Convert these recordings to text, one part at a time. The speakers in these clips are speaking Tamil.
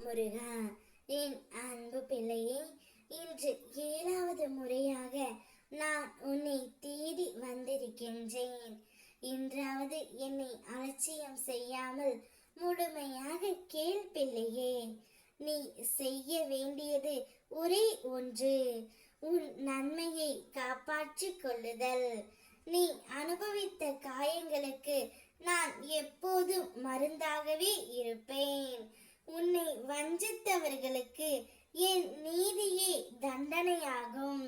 முருகா, என் அன்பு பிள்ளையே, இன்று 7வது முறையாக நான் உன்னை தேடி வந்திருக்கின்றேன். இன்றாவது என்னை அலட்சியம் செய்யாமல் முழுமையாக கேள் பிள்ளையே. நீ செய்ய வேண்டியது ஒரே ஒன்று, உன் நன்மையை காப்பாற்றிக் கொள்ளுதல். நீ அனுபவித்த காயங்களுக்கு நான் எப்போதும் மருந்தாகவே இருப்பேன். உன்னை வஞ்சித்தவர்களுக்கு என் நீதியே தண்டனையாகும்.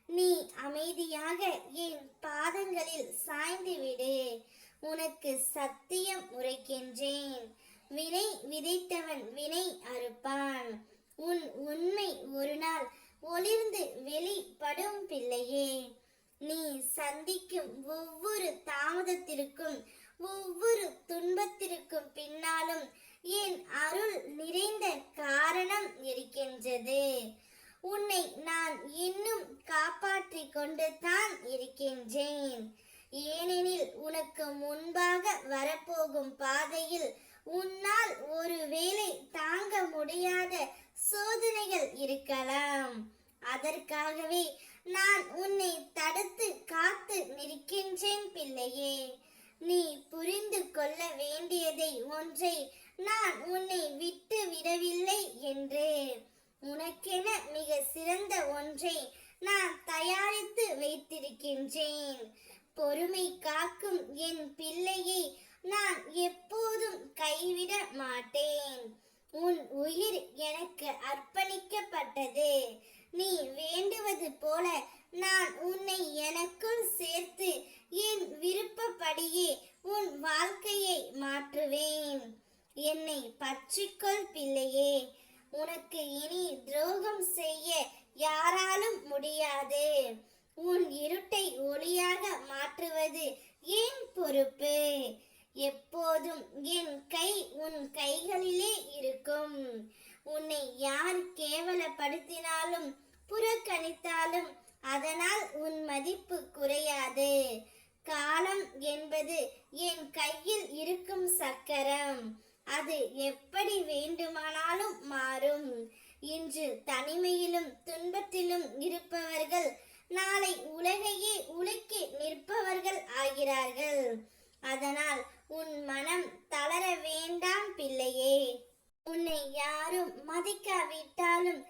நீ அமைதியாக என் பாதங்களில் சாய்ந்து விடு. உனக்கு சத்தியம் உரைக்கின்றேன், வினை விதைத்தவன் வினை அறுப்பான். உன் உண்மை ஒரு நாள் ஒளிர்ந்து வெளிப்படும் பிள்ளையே. நீ சந்திக்கும் ஒவ்வொரு தாமதத்திற்கும் ஒவ்வொரு துன்பத்திற்கும் பின்னாலும் என் அருள் நிறைந்த காரணம் இருக்கின்றது. உன்னை நான் இன்னும் காப்பாற்றிக் கொண்டு தான் இருக்கின்றேன். ஏனெனில் உனக்கு முன்பாக வரப்போகும் பாதையில் உன்னால் ஒருவேளை தாங்க முடியாத சோதனைகள் இருக்கலாம். அதற்காகவே நான் உன்னை தடுத்து காத்து நிற்கின்றேன் பிள்ளையே. நீ புரிந்து கொள்ள வேண்டியதை ஒன்றை நான் உன்னை விட்டு விடவில்லை என்று. உனக்கென மிக சிறந்த ஒன்றை நான் தயாரித்து வைத்திருக்கின்றேன். பொறுமை காக்கும் என் பிள்ளையை நான் எப்போதும் கைவிட மாட்டேன். உன் உயிர் எனக்கு அர்ப்பணிக்கப்பட்டது. நீ வேண்டுவது போல நான் உன்னை எனக்குள் சேர்த்து என் விருப்பப்படியே உன் வாழ்க்கையை மாற்றுவேன். என்னை பற்றிக்கொள் பிள்ளையே. உனக்கு இனி துரோகம் செய்ய யாராலும் முடியாது. உன் இருட்டை ஒளியாக மாற்றுவது என் பொறுப்பு. எப்போதும் என் கை உன் கைகளிலே இருக்கும். உன்னை யார் கேவலப்படுத்தினாலும் புறக்கணித்தாலும் அதனால் உன் மதிப்பு குறையாது. காலம் என்பது என் கையில் இருக்கும் சக்கரம். அது எப்படி வேண்டுமானாலும் மாறும். இன்று தனிமையிலும் துன்பத்திலும் இருப்பவர்கள் நாளை உலகையே உலுக்கி நிற்பவர்கள் ஆகிறார்கள். அதனால் உன் மனம் தளர வேண்டாம் பிள்ளையே. உன்னை யாரும் மதிக்காவிட்டாலும்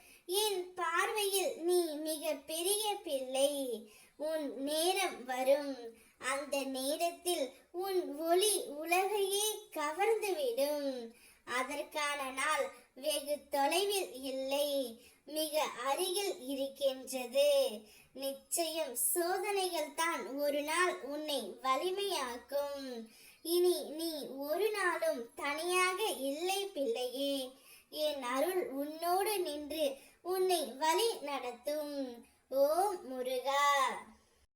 என் பார்வையில் நீ மிக பெரிய பிள்ளை. உன் நேரம் வரும். அந்த நேரத்தில் உன் ஒளி உலகையே கவர்ந்துவிடும். அதற்கான நாள் வெகு தொலைவில் இல்லை, மிக அருகில் இருக்கின்றது. நிச்சயம் சோதனைகள் தான் ஒரு நாள் உன்னை வலிமையாக்கும். இனி நீ ஒரு நாளும் தனியாக இல்லை பிள்ளையே. என் அருள் உன்னோடு நின்று உன்னை வழி நடத்தும். ஓம் முருகா.